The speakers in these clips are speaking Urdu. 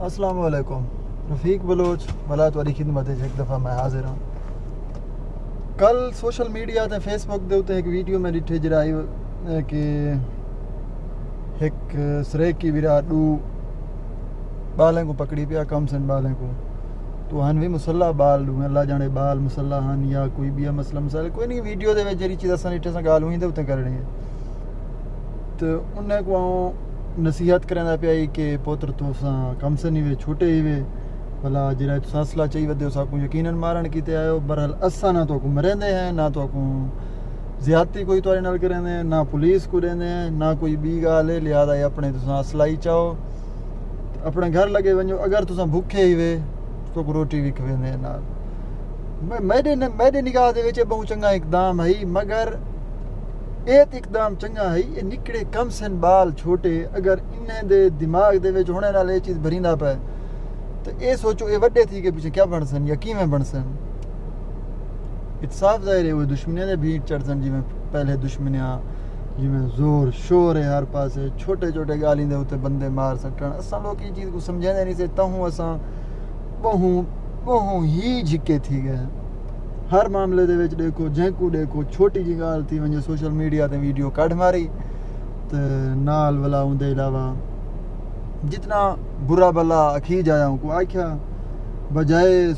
السلام علیکم. رفیق بلوچ ملا تاری خدمت ایک دفعہ میں حاضر ہوں. کل سوشل میڈیا تے فیس بک دے اتنے ایک ویڈیو میں ڈٹھے جرائی کہ ایک سریکی ویرا ڈو بالیں کو پکڑی پیا کم سن بالیں کو تو ہن بھی مسلح بال ڈو اللہ جانے بال مسلح ہن یا کوئی بھی مسئلہ مسئلہ کوئی نہیں. ویڈیو دے جی چیز اصل ڈٹھے سے گال ہوئی دے اتنے کرنی ہے تو انہیں کو نصیحت کرنا پیا کہ پوتر تو کم سے نہیں وے چھوٹے ہی وے بھلا جرا اصلہ چاہیے ودے اس کو یقیناً مارن کیتے آئے ہو. برحال اساں نہ تو کو مرندے ہیں نہ تو کو زیادتی کوئی تھوڑے نال کریں ہیں نہ پولیس کو رہندے ہیں نہ کوئی بی گال ہے. لہٰذا اپنے تساں اسلحہ ہی چاہو اپنے گھر لگے ونجو. اگر تساں بھوکے ہی وے تو کو روٹی بھی کھویندے ہیں نال. میرے نگاہ دے وچ بہت چنگا اقدام ہے مگر ایک اقدام چنگا ہے یہ نکڑے کم سن بال چھوٹے اگر انہیں دے دماغ دے وچ ہونے نال یہ چیز بھریندا پے تو اے سوچو اے وڈے تھی کہ پیچھے کیا بن سن یا کیویں بن سن. صاف ظاہر ہے وہ دشمنیاں دے بھیڑ چڑھ سن جویں پہلے دشمنیاں جویں زور شور ہے ہر پاسے چھوٹے چھوٹے گالیاں دے اوتے بندے مار سکن. اساں لوگ یہ چیز کو سمجھاندے نہیں سے تہوں اساں بہوں ہی جھکے تھی گئے. ہر معاملے دے وچ دیکھو جینکو دیکھو چھوٹی جی گال تھی ونجے سوشل میڈیا تے ویڈیو کڈ ماری تے نال والا اون دے علاوہ جتنا برا بلا اکھی جایا ہوں کو آکھیا بجائے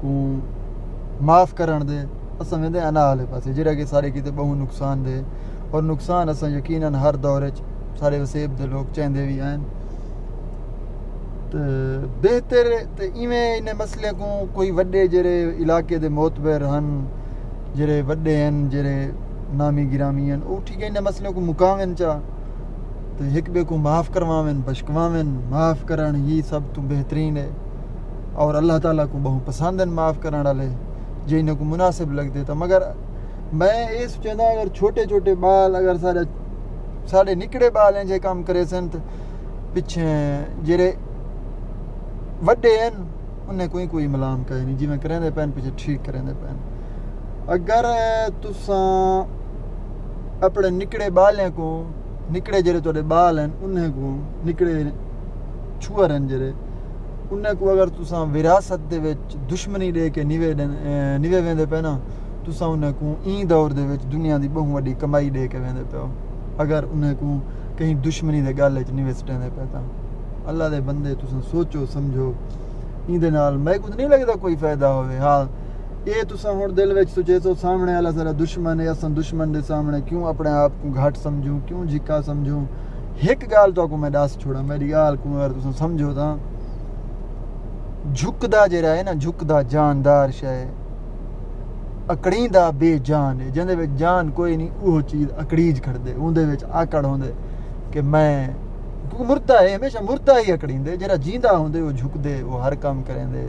کو معاف کرن دے اساں ویندے انا والے پاسے جڑا کہ سارے کیتے بہوں نقصان دے اور نقصان اساں یقیناً ہر دور وچ سارے وسیب دے لوگ چاہندے وی ہیں. بہتر تے ایویں ان مسئلے کو کوئی وڈے جڑے علاقے دے معتبر ہن جڑے وڈے ہیں جڑے نامی گرامی ہیں او ٹھیک ہے ان مسئلے کو مکاون چا تے ایک بے کو معاف کرواون بشکواون. معاف کرن ہی سب تو بہترین ہے اور اللہ تعالیٰ کو بہت پسند ہیں معاف کرن والے جے ان کو مناسب لگتے تو. مگر میں یہ سوچدا اگر چھوٹے چھوٹے بال اگر سارے نکڑے بال ہیں جے کام کرے سن تے پیچھے جڑے وڈے ہیں انہیں کوئی ملام کہے نہیں جی میں کریں دے پین پیچھے ٹھیک کریں دے پین. اگر تساں اپنے نکڑے بالیں کو نکڑے جڑے تھوڑے بال ہیں انہیں کو نکڑے چھوار ہیں جڑے انہیں کو اگر تساں وراثت دے وچ دشمنی دے کے نیوے ویندے پے نا تساں انہیں کو این دور دے وچ دنیا دی بہت وڈی کمائی دے کے ویندے پے ہو اگر انہیں کو کہیں دشمنی دے گل وچ نیوے سٹیندے پے تا. اللہ دے بندے تساں سوچو سمجھو این دے نال میں کچھ نہیں لگدا کوئی فائدہ ہوئے. ہاں یہ تساں ہن دل وچ سوچے سو سامنے والا سارا دشمن ہے اساں دشمن دے سامنے کیوں اپنے آپ کو گھٹ سمجھوں کیوں جھکا سمجھوں. ایک گال تو کو میں دس چھوڑا میری گال کو اگر تساں سمجھو تا جھکدا جڑا ہے نا جھکدا جاندار شے اکڑیندا بے جان ہے جندے وچ جان کوئی نہیں وہ چیز اکڑیج کھڑ دے اون دے وچ آکڑ ہوندے کہ میں مرتا ہے ہمیشہ مرتا ہی اکڑیندے جڑا جیندا ہوندے وہ جھک دے وہ ہر کام کریندے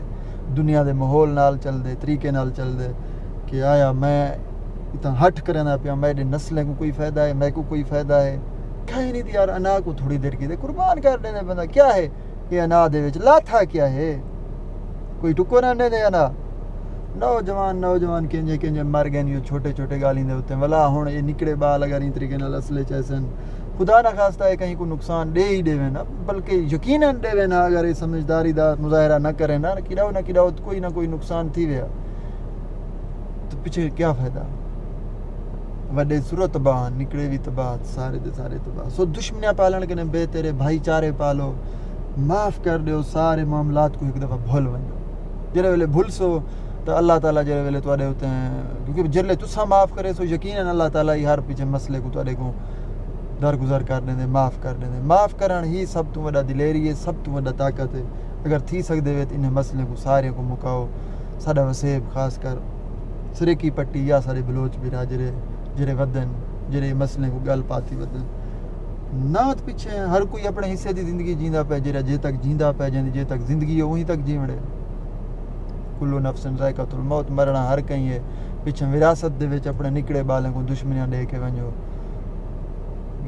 دنیا دے ماحول نال چل دے طریقے نال چل دے کہ آیا میں اتنا ہٹ کرنا پیا میرے نسلیں کو کوئی فائدہ ہے میں کو کوئی فائدہ ہے کہیں نہیں. یار انا کو تھوڑی دیر کی دے قربان کر دینے بندہ کیا ہے یہ انا دے وچ لاتھا کیا ہے کوئی ٹکو نہ دے انا. نوجوان کنجے مر گئے یہ چھوٹے چھوٹے گالیاں دے اوتے ولا ہن یہ نکڑے بال اگر این طریقے نال اصلے چیسن خدا نہ خواستہ ہے کہیں کو نقصان دے ہی دے نا بلکہ یقیناً دے نا اگر یہ سمجھداری دا مظاہرہ نہ کرے نا کیڑا کوئی نہ کوئی نقصان تھی ویا تو پیچھے کیا فائدہ. وڈے سرو تباہ نکڑے بھی تباہ سارے دے سارے تباہ. سو دشمنیاں پالن کے بے تیرے بھائی چارے پالو معاف کر دیو سارے معاملات کو ایک دفعہ بھول ونجو. جڑے ویلے بھول سو تو اللہ تعالیٰ جڑے ویلے تواڈے ہوتے ہیں کیونکہ جلے تساں معاف کرے سو یقیناً اللہ تعالیٰ ہی ہر پیچھے مسئلے کو تواڈے کو درگزر کر دیں معاف کر دیں. معاف کرن ہی سب تو وڈا دلیری ہے سب تو وڈا طاقت ہے. اگر تھی سکدے وے تو انہیں مسئلے کو سارے کو مکاؤ. ساڈا وسیب خاص کر سریکی پٹی یا سارے بلوچ بھی جڑے ودن جڑے مسئلے کو گل پاتی ودن نہ پیچھے ہر کوئی اپنے حصے دی زندگی جیندا پے جڑا جے تک جیندا پے جاندی جے تک زندگی ہے وہیں تک جیوڑے. کلو نفس ذائقۃ الموت مرنا ہر کہیں ہے. پیچھے وراثت دے وچ اپنے نکڑے بالیں کو دشمنیاں دے کے ونجو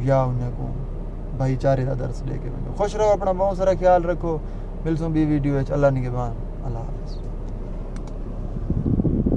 یا انہیں کو بھائی چارے کا درس دے کے ونجو. خوش رہو اپنا بہت سارا خیال رکھو. ملسوں بھی ویڈیو اللہ نگہبان. اللہ حافظ.